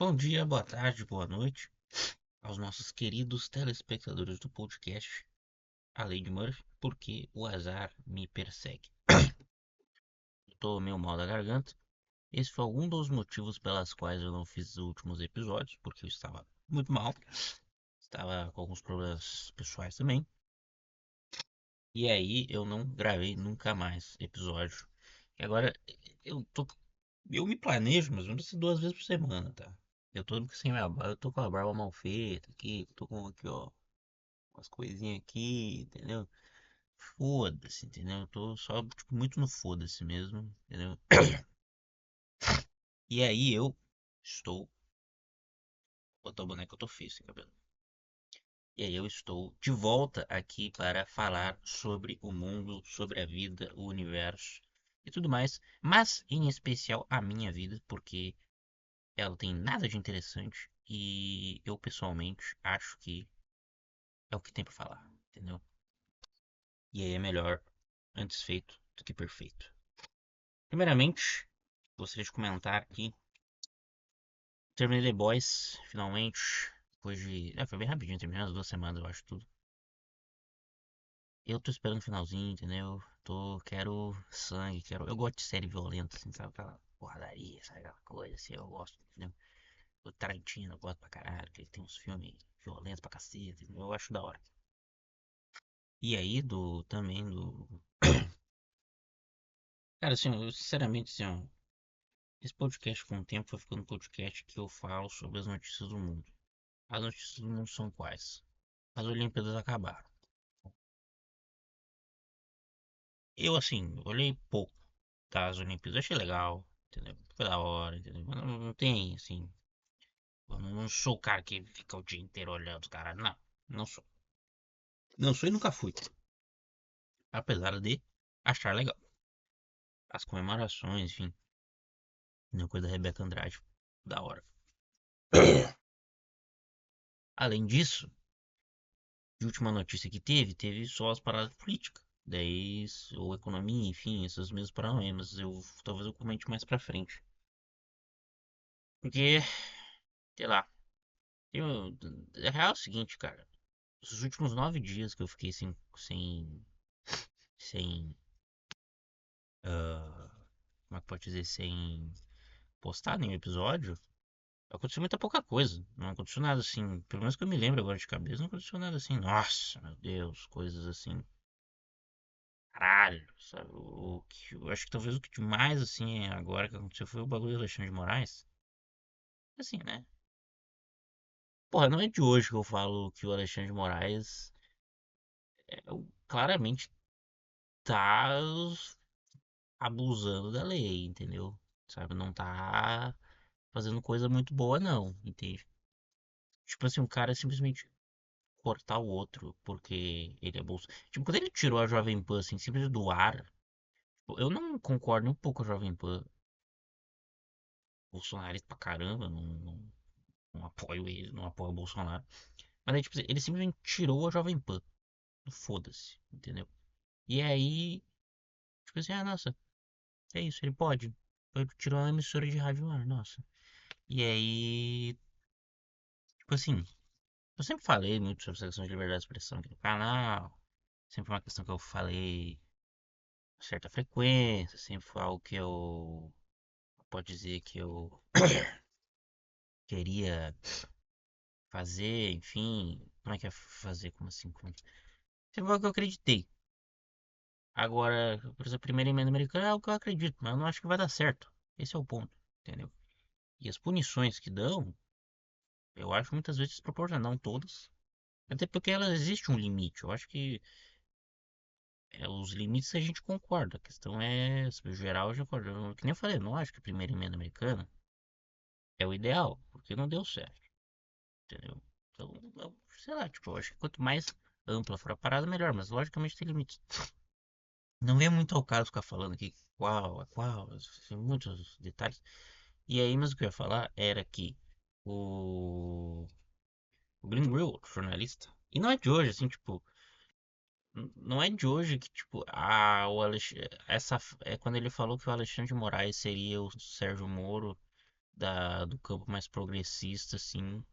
Bom dia, boa tarde, boa noite aos nossos queridos telespectadores do podcast A Lei de Murphy, porque o azar me persegue. Eu tô meio mal da garganta. Esse foi algum dos motivos pelas quais eu não fiz os últimos episódios, porque eu estava muito mal, estava com alguns problemas pessoais também. E aí eu não gravei nunca mais episódio. E agora eu tô. Eu me planejo, mas não ser 2 vezes por semana, tá? Eu tô sem minha barba, eu tô com a barba mal feita aqui, tô com aqui, ó, umas coisinhas aqui, entendeu? Foda-se, entendeu? Eu tô só, tipo, muito no foda-se mesmo, entendeu? E aí eu estou. Botar o boneco, eu tô feio sem cabelo. E aí eu estou de volta aqui para falar sobre o mundo, sobre a vida, o universo e tudo mais, mas em especial a minha vida, porque ela tem nada de interessante e eu pessoalmente acho que é o que tem pra falar, entendeu? E aí é melhor antes feito do que perfeito. Primeiramente, gostaria de comentar aqui. Terminei The Boys, finalmente. Depois de. Foi bem rapidinho, terminei umas 2 semanas, eu acho tudo. Eu tô esperando o finalzinho, entendeu? Quero sangue, quero. Eu gosto de série violenta, assim, sabe? Aquela porradaria, sabe? Aquela coisa assim, eu gosto, entendeu? O Tarantino, eu gosto pra caralho, que ele tem uns filmes violentos pra cacete, entendeu? Eu acho da hora. E aí, também do. Cara, assim, eu sinceramente, assim, ó, esse podcast com o tempo foi ficando um podcast que eu falo sobre as notícias do mundo. As notícias do mundo são quais? As Olimpíadas acabaram. Eu, assim, olhei pouco das Olimpíadas, achei legal, entendeu? Foi da hora, entendeu? Mas não tem, assim, eu não sou o cara que fica o dia inteiro olhando os caras, não, não sou. Não sou e nunca fui. Apesar de achar legal. As comemorações, enfim, uma coisa da Rebeca Andrade, da hora. Além disso, de última notícia que teve só as paradas políticas. Daí, ou economia, enfim, esses mesmos problemas. Talvez eu comente mais pra frente. Porque, sei lá, eu, a real é o seguinte, cara. Os últimos 9 dias que eu fiquei sem, ah, como é que pode dizer, sem postar nenhum episódio, aconteceu muita pouca coisa. Não aconteceu nada assim, pelo menos que eu me lembro agora de cabeça, não aconteceu nada assim, nossa, meu Deus, coisas assim. Caralho, sabe? Eu acho que talvez o que mais, assim, agora que aconteceu foi o bagulho do Alexandre de Moraes. Assim, né? Porra, não é de hoje que eu falo que o Alexandre de Moraes claramente tá abusando da lei, entendeu? Sabe? Não tá fazendo coisa muito boa, não, entende? Tipo assim, um cara simplesmente cortar o outro porque ele é bolso. Tipo, quando ele tirou a Jovem Pan, assim, simplesmente do ar, tipo, eu não concordo um pouco com a Jovem Pan. Bolsonarista pra caramba, não apoio ele, não apoio o Bolsonaro. Mas aí, tipo, ele simplesmente tirou a Jovem Pan. Foda-se, entendeu? E aí, tipo assim, nossa, é isso, ele pode. Tirou a emissora de rádio lá, nossa. E aí, tipo assim, eu sempre falei muito sobre essa questão de liberdade de expressão aqui no canal. Sempre uma questão que eu falei com certa frequência, sempre foi algo que eu, pode dizer que eu queria fazer, enfim. Como é que é fazer? Como assim? Sempre foi algo que eu acreditei. Agora, por exemplo, a primeira emenda americana é o que eu acredito, mas eu não acho que vai dar certo. Esse é o ponto, entendeu? E as punições que dão, eu acho muitas vezes desproporcionais, não todas. Até porque ela existe um limite. Eu acho que os limites a gente concorda. A questão é, sobre o geral, eu já concordo. Que nem eu falei, eu não acho que a primeira emenda americana é o ideal, porque não deu certo, entendeu? Então, sei lá, tipo, eu acho que quanto mais ampla for a parada, melhor, mas logicamente tem limites. Não vem muito ao caso ficar falando aqui qual, assim, muitos detalhes. E aí, mas o que eu ia falar era que o, o Green Grill, o jornalista, e não é de hoje, assim, tipo, não é de hoje que, tipo, essa é quando ele falou que o Alexandre de Moraes seria o Sérgio Moro do campo mais progressista, assim,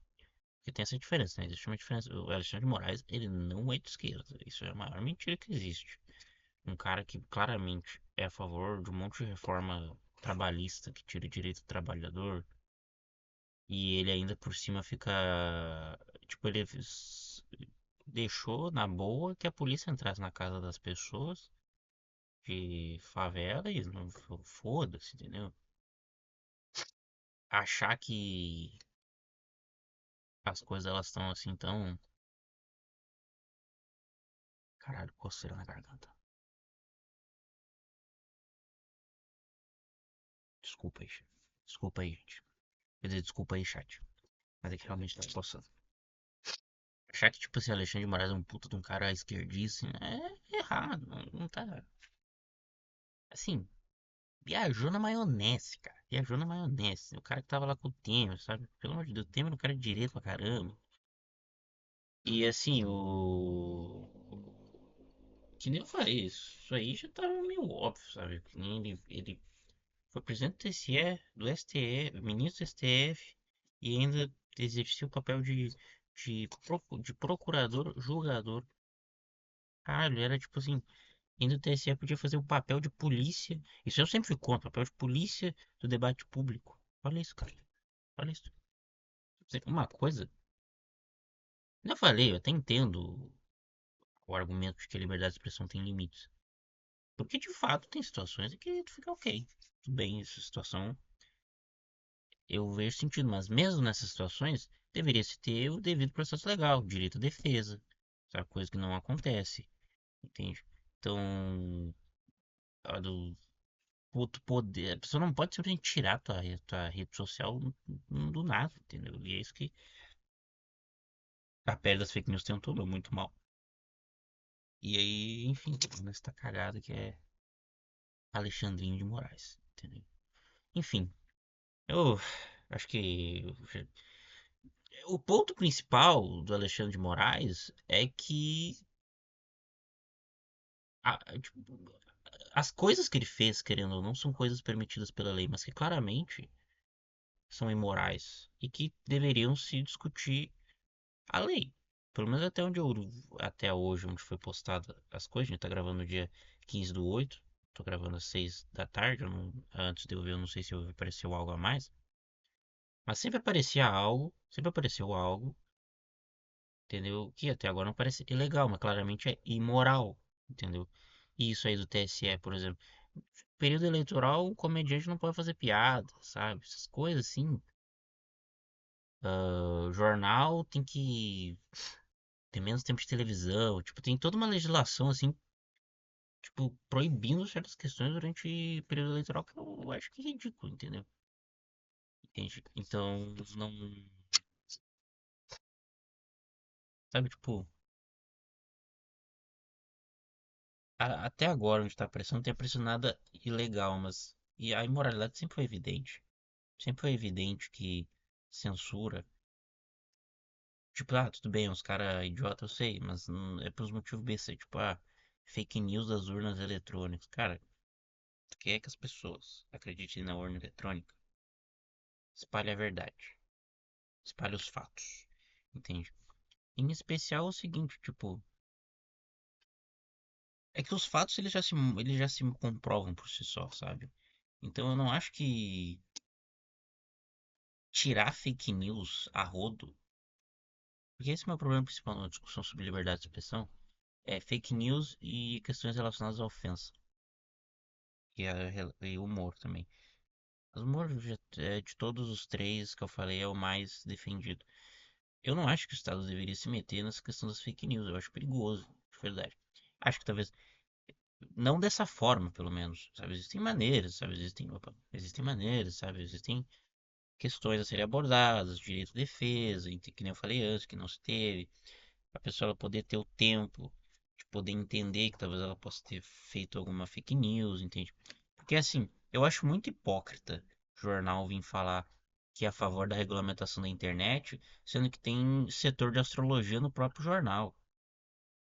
porque tem essa diferença, né? Existe uma diferença. O Alexandre de Moraes, ele não é de esquerda. Isso é a maior mentira que existe. Um cara que claramente é a favor de um monte de reforma trabalhista que tira direito do trabalhador, e ele ainda por cima fica. Tipo, deixou na boa que a polícia entrasse na casa das pessoas de favela e não foda-se, entendeu? Achar que as coisas elas estão assim tão. Caralho, coceira na garganta. Desculpa aí, gente. Desculpa aí, gente. Quer dizer, desculpa aí, chat. Mas é que realmente tá coçando. Achar que, tipo, esse Alexandre de Moraes é um puta de um cara esquerdista é errado. Não tá. Assim, viajou na maionese, cara. Viajou na maionese. O cara que tava lá com o Temer, sabe? Pelo amor de Deus, o Temer é um cara de direito pra caramba. E assim, o. Que nem eu falei, isso aí já tava meio óbvio, sabe? Que nem ele foi presidente do TSE, do STF, ministro do STF, e ainda exercia o papel de procurador julgador. Caralho, era tipo assim, ainda o TSE podia fazer o papel de polícia. Isso eu sempre fui contra, o papel de polícia do debate público. Olha isso, cara. Olha isso. Uma coisa, já falei, eu até entendo o argumento de que a liberdade de expressão tem limites. Porque de fato tem situações em que tu fica ok. Tudo bem, essa situação eu vejo sentido, mas mesmo nessas situações deveria se ter o devido processo legal, direito à defesa, sabe? Coisa que não acontece, entende? Então, a do outro poder, a pessoa não pode simplesmente tirar tua rede social do nada, entendeu? E é isso que a pele das fake news tem um todo muito mal. E aí, enfim, nessa cagada que é Alexandrinho de Moraes, entendeu? Enfim, eu acho que o ponto principal do Alexandre de Moraes é que tipo, as coisas que ele fez, querendo ou não, são coisas permitidas pela lei, mas que claramente são imorais e que deveriam se discutir a lei. Pelo menos até hoje, onde foi postada as coisas, a gente tá gravando no dia 15/8, tô gravando às 6 da tarde, antes de eu ver, eu não sei se apareceu algo a mais, mas sempre aparecia algo, sempre apareceu algo, entendeu? Que até agora não parece ilegal, mas claramente é imoral, entendeu? E isso aí do TSE, por exemplo. Período eleitoral, o comediante não pode fazer piada, sabe? Essas coisas assim. O jornal tem que ter menos tempo de televisão. Tipo, tem toda uma legislação assim, tipo, proibindo certas questões durante período eleitoral que eu acho que é ridículo, entendeu? Entende? Então, não. Sabe, tipo, até agora onde tá aparecendo, não tem aparecido nada ilegal, mas. E a imoralidade sempre foi evidente. Sempre foi evidente que censura. Tipo, tudo bem, uns caras idiota, eu sei, mas é pelos motivos besta. Tipo, fake news das urnas eletrônicas. Cara, tu quer que as pessoas acreditem na urna eletrônica? Espalhe a verdade. Espalhe os fatos. Entende? Em especial é o seguinte, tipo, é que os fatos eles já se comprovam por si só, sabe? Então eu não acho que tirar fake news a rodo, porque esse é o meu problema principal na discussão sobre liberdade de expressão, é fake news e questões relacionadas à ofensa. E humor também. O humor de todos os três que eu falei é o mais defendido. Eu não acho que o Estado deveria se meter nessa questão das fake news. Eu acho perigoso, de verdade. Acho que talvez não dessa forma, pelo menos. Sabe, existem maneiras, sabe, existem maneiras, sabe, existem questões a serem abordadas, direito de defesa, que nem eu falei antes, que não se teve. A pessoa ela poder ter o tempo de poder entender que talvez ela possa ter feito alguma fake news, entende? Porque assim, eu acho muito hipócrita o jornal vir falar que é a favor da regulamentação da internet, sendo que tem setor de astrologia no próprio jornal,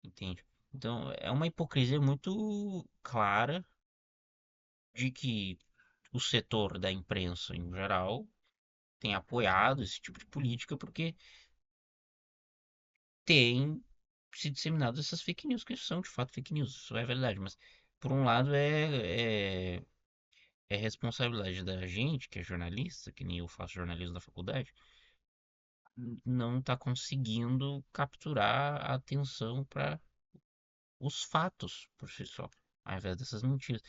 entende? Então é uma hipocrisia muito clara de que o setor da imprensa em geral tem apoiado esse tipo de política porque tem se disseminado essas fake news, que são de fato fake news, isso é verdade, mas por um lado é responsabilidade da gente, que é jornalista, que nem eu faço jornalismo na faculdade, não tá conseguindo capturar a atenção para os fatos por si só, ao invés dessas mentiras.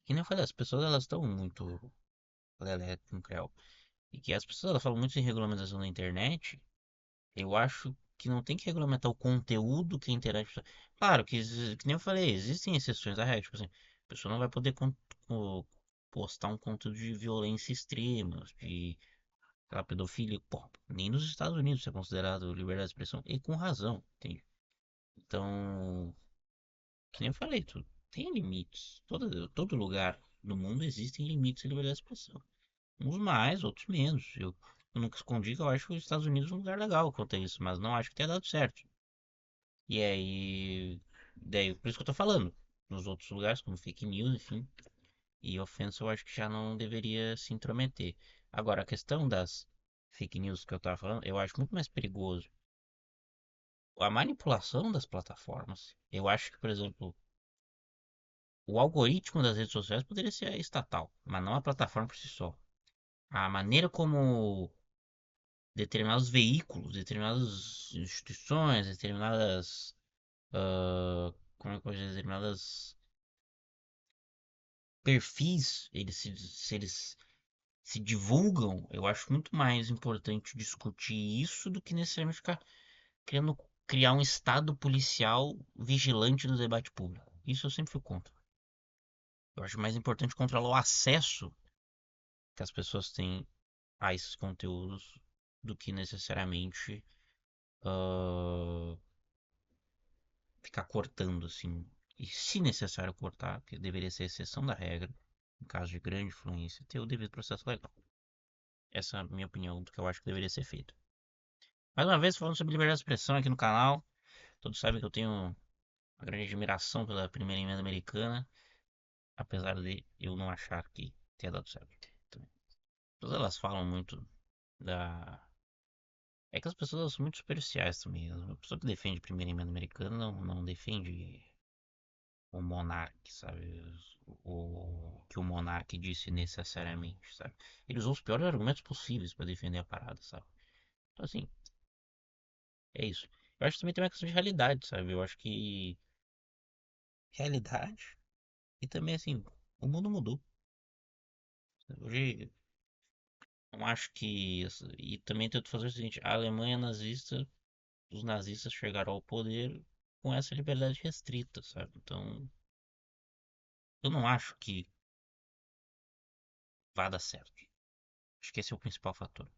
Que nem eu falei, as pessoas elas estão muito lelé com creu. E que as pessoas elas falam muito em regulamentação na internet. Eu acho que não tem que regulamentar o conteúdo que a internet. Claro que, que nem eu falei, existem exceções à regra. Tipo assim, a pessoa não vai poder postar um conteúdo de violência extrema, de sei lá, pedofilia. Pô, nem nos Estados Unidos isso é considerado liberdade de expressão. E com razão, entende? Então, que nem eu falei, tem limites. Todo lugar no mundo existem limites à liberdade de expressão. Uns mais, outros menos. Eu nunca escondi que eu acho os Estados Unidos um lugar legal quanto a isso, mas não acho que tenha dado certo. E aí, daí, por isso que eu tô falando. Nos outros lugares, como fake news, enfim, e ofensa, eu acho que já não deveria se intrometer. Agora, a questão das fake news que eu tava falando, eu acho muito mais perigoso a manipulação das plataformas. Eu acho que, por exemplo, o algoritmo das redes sociais poderia ser estatal, mas não a plataforma por si só. A maneira como determinados veículos, determinadas instituições, determinadas, como é que eu posso dizer, determinadas perfis, se eles se divulgam, eu acho muito mais importante discutir isso do que necessariamente ficar querendo criar um estado policial vigilante do debate público. Isso eu sempre fui contra. Eu acho mais importante controlar o acesso que as pessoas têm a esses conteúdos do que necessariamente ah, ficar cortando assim. E se necessário cortar, que deveria ser exceção da regra, em caso de grande influência, ter o devido processo legal. Essa é a minha opinião do que eu acho que deveria ser feito. Mais uma vez, falando sobre liberdade de expressão aqui no canal, todos sabem que eu tenho uma grande admiração pela primeira emenda americana, apesar de eu não achar que tenha dado certo. Também. Todas elas falam muito da. É que as pessoas são muito superficiais também. A pessoa que defende a primeira emenda americana não defende o monarca, sabe? O que o monarca disse necessariamente, sabe? Ele usou os piores argumentos possíveis para defender a parada, sabe? Então, assim, é isso. Eu acho que também tem uma questão de realidade, sabe? Eu acho que realidade e também, assim, o mundo mudou. Hoje, não acho que. E também tento fazer o seguinte: a Alemanha nazista, os nazistas chegaram ao poder com essa liberdade restrita, sabe? Então, eu não acho que vá dar certo. Acho que esse é o principal fator.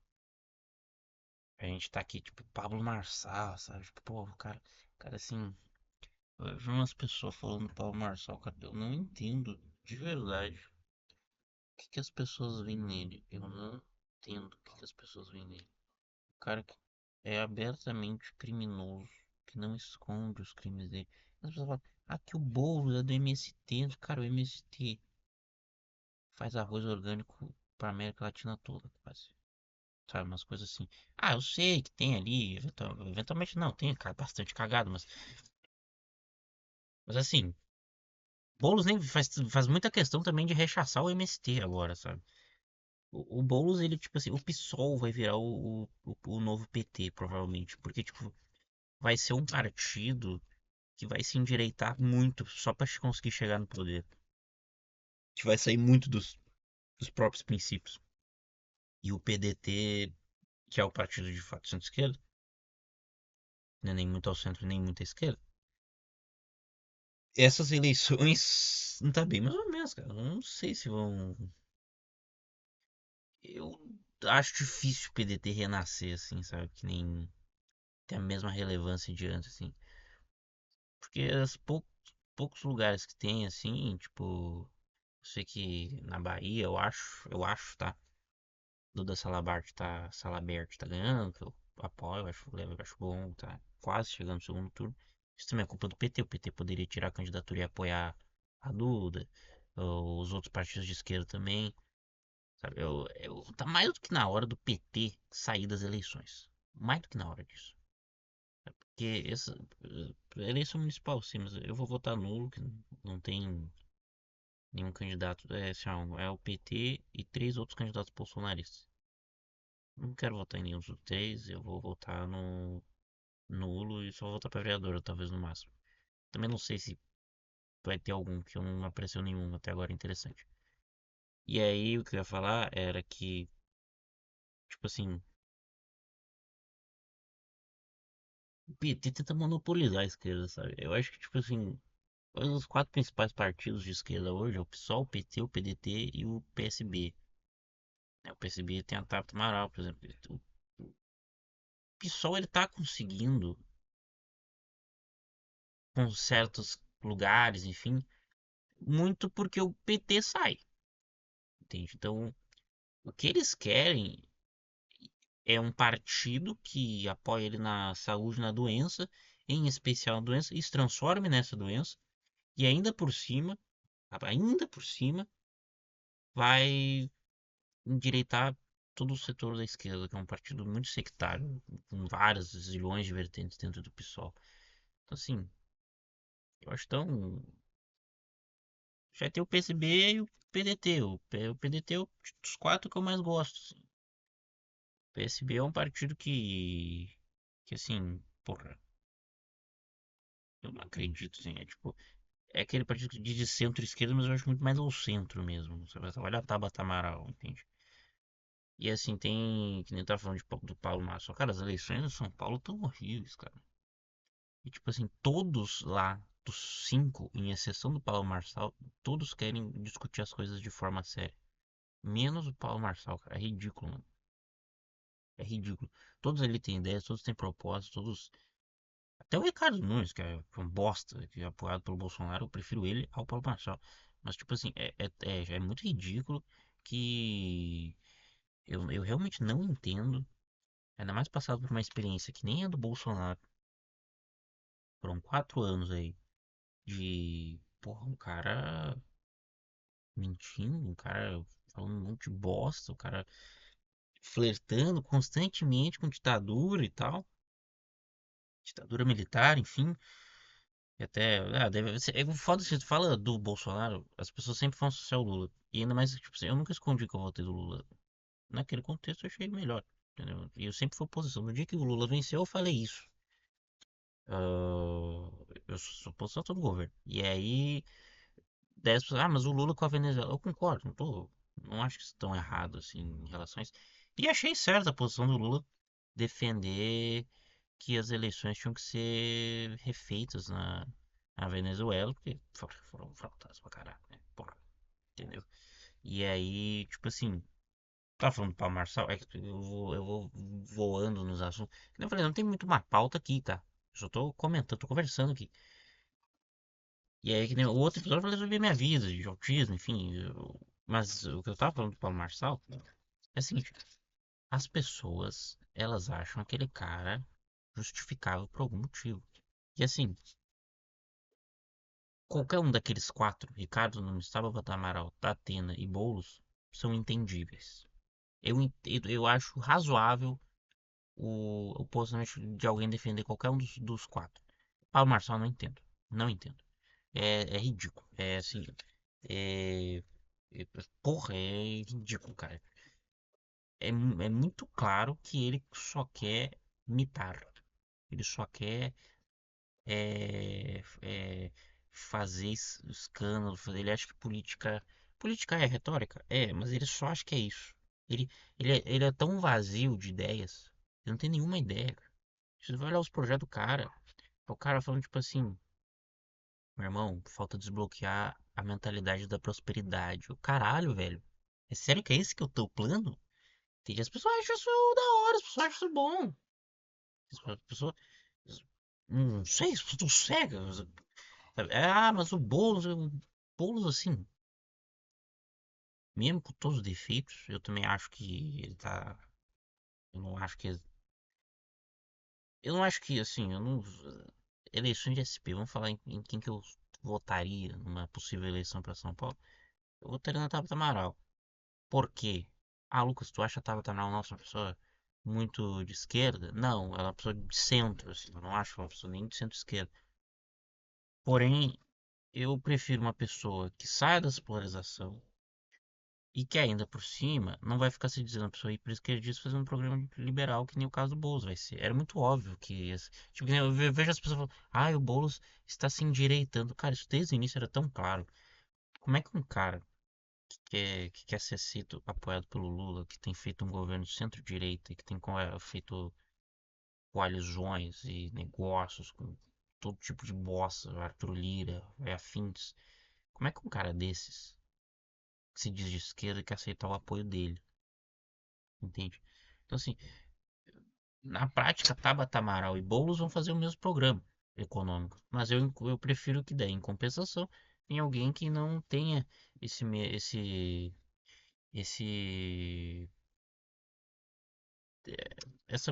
A gente tá aqui, tipo, Pablo Marçal, sabe? Tipo, pô, cara assim, eu vi umas pessoas falando do Pablo Marçal, cara, eu não entendo de verdade o que que as pessoas veem nele. Eu não entendo o que que as pessoas veem nele. O cara que é abertamente criminoso, que não esconde os crimes dele. As pessoas falam, ah, que o Boulos é do MST. Cara, o MST faz arroz orgânico pra América Latina toda, quase. Sabe, umas coisas assim. Ah, eu sei que tem ali, eventualmente não, tem bastante cagado, mas assim, Boulos nem faz muita questão também de rechaçar o MST agora, sabe? O Boulos, ele, tipo assim, o PSOL vai virar o novo PT, provavelmente, porque, tipo, vai ser um partido que vai se endireitar muito só pra conseguir chegar no poder. Que vai sair muito dos próprios princípios. E o PDT, que é o partido de fato centro-esquerda, né, nem muito ao centro, nem muito à esquerda, essas eleições não tá bem mais ou menos, cara. Eu não sei se vão. Eu acho difícil o PDT renascer, assim, sabe? Que nem ter a mesma relevância de antes, assim. Porque poucos lugares que tem, assim, tipo. Eu sei que na Bahia, eu acho, tá? Duda Salabert tá ganhando, que eu apoio, eu acho bom, tá quase chegando no segundo turno. Isso também é culpa do PT. O PT poderia tirar a candidatura e apoiar a Duda, os outros partidos de esquerda também. Sabe? Tá mais do que na hora do PT sair das eleições. Mais do que na hora disso. Porque essa eleição municipal, sim, mas eu vou votar nulo, que não tem nenhum candidato. É, assim, ó, é o PT e três outros candidatos bolsonaristas. Não quero votar em nenhum dos três, eu vou votar no nulo e só vou votar pra vereadora, talvez no máximo. Também não sei se vai ter algum, que não apareceu nenhum até agora interessante. E aí o que eu ia falar era que, tipo assim, o PT tenta monopolizar a esquerda, sabe? Eu acho que, tipo assim, os quatro principais partidos de esquerda hoje é o PSOL, o PT, o PDT e o PSB. Né? O PSB tem a Tabata Amaral, por exemplo. O PSOL ele tá conseguindo, com certos lugares, enfim, muito porque o PT sai, entende? Então, o que eles querem é um partido que apoia ele na saúde, na doença, em especial na doença, e se transforme nessa doença, e ainda por cima, vai endireitar todo o setor da esquerda, que é um partido muito sectário, com várias zilhões de vertentes dentro do PSOL. Então, assim, eu acho tão. Já tem o PSB e o PDT. O PDT é o dos quatro que eu mais gosto. Assim. O PSB é um partido que assim, porra, eu não acredito, assim, é tipo, é aquele partido que diz de centro-esquerda, mas eu acho muito mais ao centro mesmo. Você vai trabalhar Tabata Amaral, entende? E assim, tem, que nem eu tava falando do Paulo Massa, cara, as eleições em São Paulo tão horríveis, cara. E tipo assim, todos lá, dos cinco, em exceção do Paulo Marçal, todos querem discutir as coisas de forma séria. Menos o Paulo Marçal, cara. É ridículo, mano. É ridículo. Todos ali têm ideias, todos têm propósitos, todos. Até o Ricardo Nunes, que é um bosta, que é apoiado pelo Bolsonaro, eu prefiro ele ao Paulo Marçal. Mas, tipo assim, é muito ridículo que eu realmente não entendo. Ainda mais passado por uma experiência que nem a do Bolsonaro. Foram 4 anos aí de. Porra, um cara mentindo, um cara falando um monte de bosta, o cara flertando constantemente com ditadura e tal. Ditadura militar, enfim. E até. Ah, deve ser. É foda se tu fala do Bolsonaro, as pessoas sempre vão associar o Lula. E ainda mais, tipo assim, eu nunca escondi que eu votei do Lula. Naquele contexto eu achei ele melhor. Entendeu? E eu sempre fui oposição. No dia que o Lula venceu, eu falei isso. Ah, eu sou oposição a todo governo. E aí, 10 pessoas, mas o Lula com a Venezuela. Eu concordo, não tô. Não acho que estão errados assim em relação a isso. E achei certa a posição do Lula defender que as eleições tinham que ser refeitas na Venezuela, porque foram fraudadas pra caralho, né? Porra, entendeu? E aí, tipo assim, tá falando pra Marçal, é que eu vou voando nos assuntos. Que nem eu falei, não tem muito uma pauta aqui, tá? Eu só tô comentando, tô conversando aqui. E aí, que nem o outro episódio eu falei sobre a minha vida, de autismo, enfim. Mas o que eu tava falando do Paulo Marçal é o seguinte: as pessoas, elas acham aquele cara justificável por algum motivo. E assim, qualquer um daqueles quatro, Ricardo Nunes, Tabata Amaral, Datena e Boulos, são entendíveis. Eu acho razoável o posicionamento de alguém defender qualquer um dos quatro. Paulo Marçal, não entendo. Não entendo. É ridículo. É assim. É, porra, é ridículo, cara. É muito claro que ele só quer mitar. Ele só quer fazer escândalo. Ele acha que política. Política é retórica? É, mas ele só acha que é isso. Ele é tão vazio de ideias. Ele não tem nenhuma ideia. Você vai olhar os projetos do cara. É o cara falando, tipo assim, meu irmão, falta desbloquear a mentalidade da prosperidade. O caralho, velho. É sério que é esse que é o teu plano? Entende? As pessoas acham isso da hora, as pessoas acham isso bom. As pessoas. Não sei, as pessoas estão cegas. Mas o Boulos, assim, mesmo com todos os defeitos, eu também acho que ele tá. Eu não acho que. Eu não acho que, assim, eu não. Eleições de SP, vamos falar em quem que eu votaria numa possível eleição para São Paulo. Eu votaria na Tabata Amaral. Por quê? Ah, Lucas, tu acha a Tabata Amaral, nossa, uma pessoa muito de esquerda? Não, ela é uma pessoa de centro, assim, eu não acho uma pessoa nem de centro-esquerda. Porém, eu prefiro uma pessoa que saia dessa polarização e que ainda por cima não vai ficar se dizendo a pessoa ir para esquerdista fazendo um programa liberal que nem o caso do Boulos vai ser. Era muito óbvio que tipo, que nem eu vejo as pessoas falando, ah, o Boulos está se endireitando. Cara, isso desde o início era tão claro. Como é que um cara que quer ser sido apoiado pelo Lula, que tem feito um governo de centro-direita e que tem feito coalizões e negócios com todo tipo de bosta, Arthur Lira e afins, como é que um cara desses que se diz de esquerda quer aceitar o apoio dele? Entende? Então, assim, na prática, Tabata Amaral e Boulos vão fazer o mesmo programa econômico, mas eu prefiro que dê em compensação em alguém que não tenha esse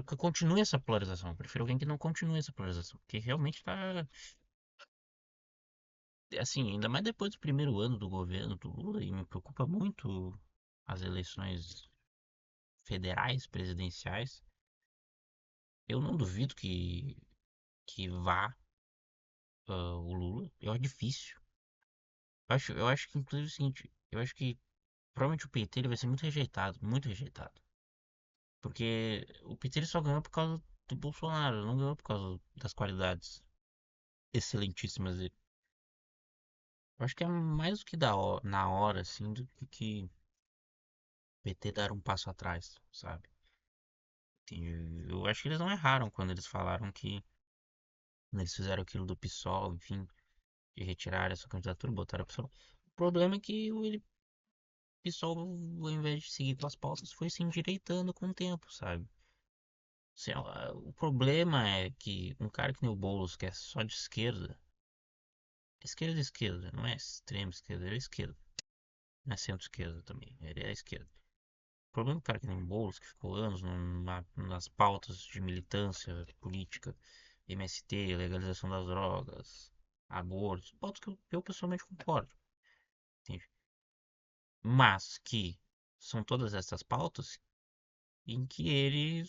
que continue essa polarização. Eu prefiro alguém que não continue essa polarização, porque realmente tá assim, ainda mais depois do primeiro ano do governo do Lula, e me preocupa muito as eleições federais, presidenciais. Eu não duvido que vá o Lula. Eu acho difícil. Eu acho que, inclusive, é o seguinte: eu acho que provavelmente o PT ele vai ser muito rejeitado, muito rejeitado. Porque o PT ele só ganhou por causa do Bolsonaro, não ganhou por causa das qualidades excelentíssimas dele. Eu acho que é mais do que na hora, assim, do que o PT dar um passo atrás, sabe? Eu acho que eles não erraram quando eles falaram que eles fizeram aquilo do PSOL, enfim, de retirar essa candidatura, botaram a PSOL. O problema é que o PSOL, ao invés de seguir com as pautas, foi se endireitando com o tempo, sabe? O problema é que um cara que nem o Boulos, que é só de esquerda, não é extrema esquerda, ele é esquerda. Não é centro-esquerda também, ele é esquerda. O problema do cara que nem o Boulos, que ficou anos nas pautas de militância política, MST, legalização das drogas, aborto, pautas que eu pessoalmente concordo, entende? Mas que são todas essas pautas em que ele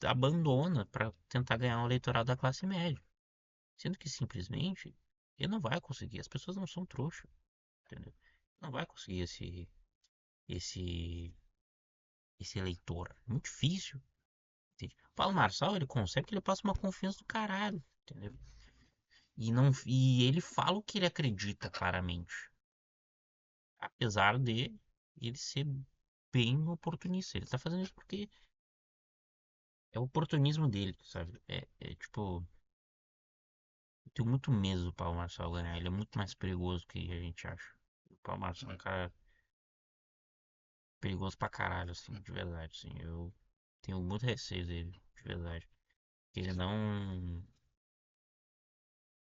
abandona para tentar ganhar o eleitorado da classe média. Sendo que simplesmente ele não vai conseguir, as pessoas não são trouxas, entendeu? Não vai conseguir esse, esse eleitor. É muito difícil. Entende? O Paulo Marçal, ele consegue que ele passa uma confiança do caralho, entendeu? E ele fala o que ele acredita claramente. Apesar de ele ser bem oportunista. Ele tá fazendo isso porque é o oportunismo dele, sabe? Tipo, eu tenho muito medo do Paulo Marçal ganhar. Ele é muito mais perigoso do que a gente acha. O Paulo Marçal é um cara perigoso pra caralho, assim, de verdade, assim. Eu tenho muito receio dele, de verdade. Ele não.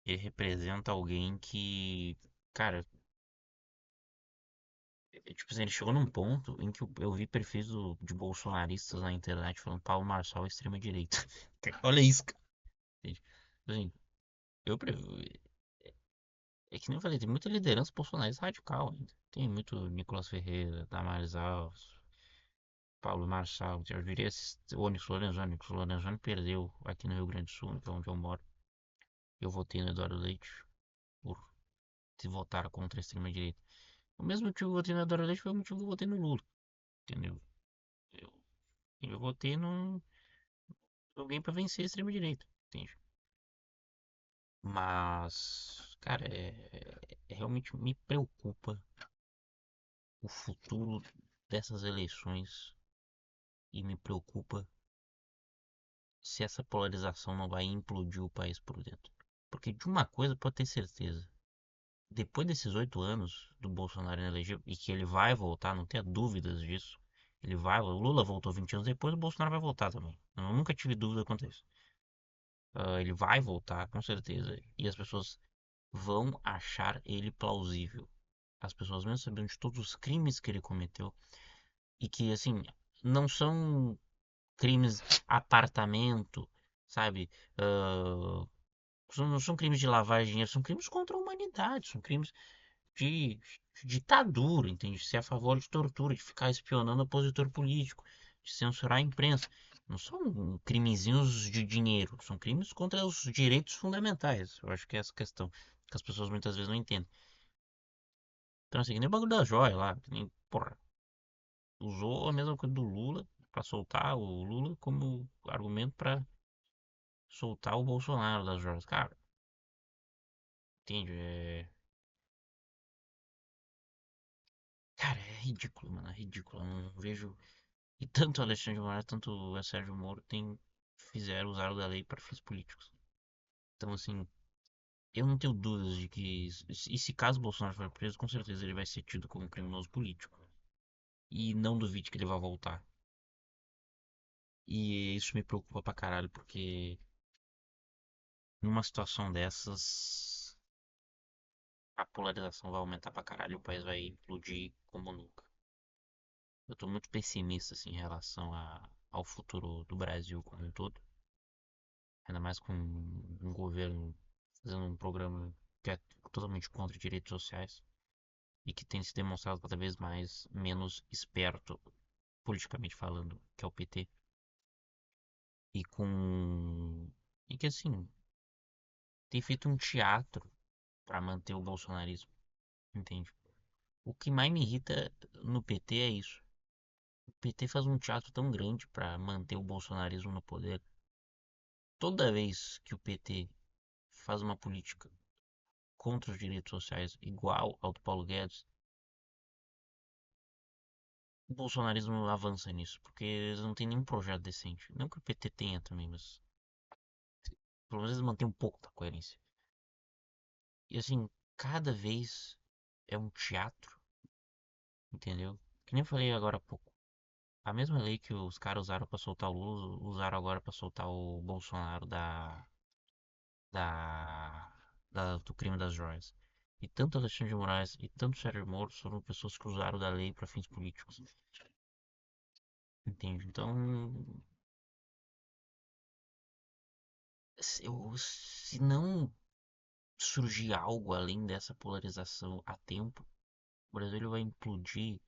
Ele representa alguém que, cara, tipo assim, ele chegou num ponto em que eu vi perfis de bolsonaristas na internet falando Paulo Marçal é extrema-direita. Olha isso, cara. Entende? Assim, eu, é que nem eu falei, tem muita liderança bolsonarista radical ainda. Tem muito Nicolas Ferreira, Damares Alves, Paulo Marçal. Eu diria o Onyx Lorenzoni. O Onyx Lorenzoni perdeu aqui no Rio Grande do Sul, que é onde eu moro. Eu votei no Eduardo Leite por se votar contra a extrema-direita. O mesmo motivo que eu votei no Eduardo Leite foi o motivo que eu votei no Lula. Entendeu? Eu, eu votei num alguém pra vencer a extrema-direita. Entende? Mas, cara, realmente me preocupa o futuro dessas eleições e me preocupa se essa polarização não vai implodir o país por dentro. Porque de uma coisa pode ter certeza: depois desses 8 anos do Bolsonaro eleger, e que ele vai voltar, não tenha dúvidas disso, ele vai, o Lula voltou 20 anos depois, o Bolsonaro vai voltar também. Eu nunca tive dúvida quanto a isso. Ele vai voltar, com certeza, e as pessoas vão achar ele plausível. As pessoas, mesmo sabendo de todos os crimes que ele cometeu, e que, assim, não são crimes apartamento, sabe? Ah, não são crimes de lavagem de dinheiro, são crimes contra a humanidade, são crimes. de ditadura, entende? De ser a favor de tortura, de ficar espionando opositor político, de censurar a imprensa. Não são crimezinhos de dinheiro, são crimes contra os direitos fundamentais. Eu acho que é essa questão que as pessoas muitas vezes não entendem. Então, assim, que nem o bagulho da joia lá, que nem, porra, usou a mesma coisa do Lula pra soltar o Lula como argumento pra soltar o Bolsonaro das joias. Cara, entende? Cara, é ridículo, mano, é ridículo. Eu não vejo. E tanto o Alexandre de Moraes, tanto o Sérgio Moro usaram da lei para fins políticos. Então, assim, eu não tenho dúvidas de que, e se caso o Bolsonaro for preso, com certeza ele vai ser tido como um criminoso político. E não duvide que ele vai voltar. E isso me preocupa pra caralho, porque numa situação dessas, a polarização vai aumentar pra caralho e o país vai implodir como nunca. Eu tô muito pessimista, assim, em relação ao futuro do Brasil como um todo. Ainda mais com um governo fazendo um programa que é totalmente contra direitos sociais e que tem se demonstrado cada vez mais menos esperto, politicamente falando, que é o PT. E com. E que assim, tem feito um teatro para manter o bolsonarismo, entende? O que mais me irrita no PT é isso. O PT faz um teatro tão grande para manter o bolsonarismo no poder. Toda vez que o PT faz uma política contra os direitos sociais igual ao do Paulo Guedes, o bolsonarismo avança nisso, porque eles não têm nenhum projeto decente. Não que o PT tenha também, mas pelo menos eles mantêm um pouco da coerência. E assim, cada vez é um teatro, entendeu? Que nem eu falei agora há pouco. A mesma lei que os caras usaram pra soltar o Lula, usaram agora pra soltar o Bolsonaro do crime das joias. E tanto Alexandre de Moraes e tanto Sérgio Moro foram pessoas que usaram da lei para fins políticos. Entende? Então, se não surgir algo além dessa polarização a tempo, o Brasil vai implodir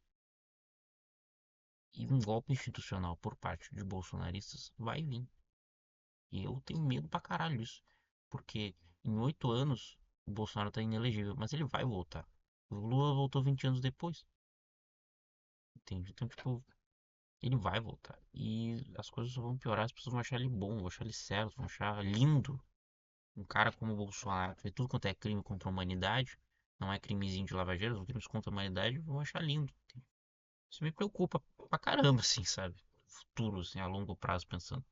e um golpe institucional por parte de bolsonaristas vai vir. E eu tenho medo pra caralho disso. Porque em 8 anos o Bolsonaro tá inelegível, mas ele vai voltar. O Lula voltou 20 anos depois. Entende? Então, tipo, ele vai voltar. E as coisas só vão piorar, as pessoas vão achar ele bom, vão achar ele certo, vão achar lindo. Um cara como o Bolsonaro, que fez tudo quanto é crime contra a humanidade, não é crimezinho de lava-jato, são crimes contra a humanidade, vão achar lindo. Isso me preocupa pra caramba, assim, sabe? Futuro, assim, a longo prazo pensando.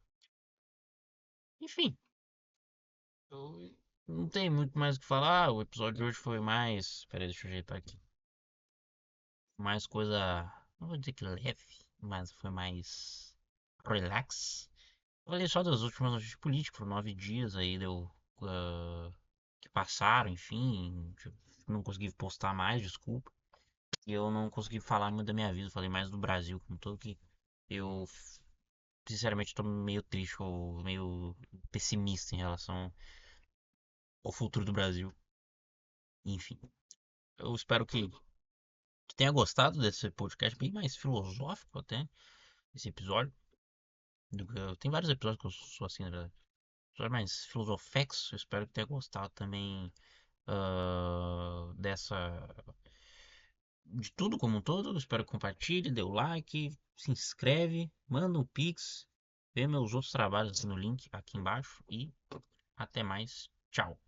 Enfim, eu não tenho muito mais o que falar. O episódio de hoje foi mais. Pera aí, deixa eu ajeitar aqui. Mais coisa. Não vou dizer que leve, mas foi mais. Relax. Eu falei só das últimas notícias políticas, foram 9 dias aí, deu. Que passaram, enfim. Não consegui postar mais, desculpa. E eu não consegui falar muito da minha vida, falei mais do Brasil como todo que eu sinceramente tô meio triste ou meio pessimista em relação ao futuro do Brasil. Enfim, eu espero que tenha gostado desse podcast bem mais filosófico até, esse episódio. Tem vários episódios que eu sou assim, na verdade. Episódios mais filosofex, eu espero que tenha gostado também dessa de tudo como um todo. Eu espero que compartilhe, dê o like, se inscreve, manda um pix, vê meus outros trabalhos no link aqui embaixo e até mais. Tchau.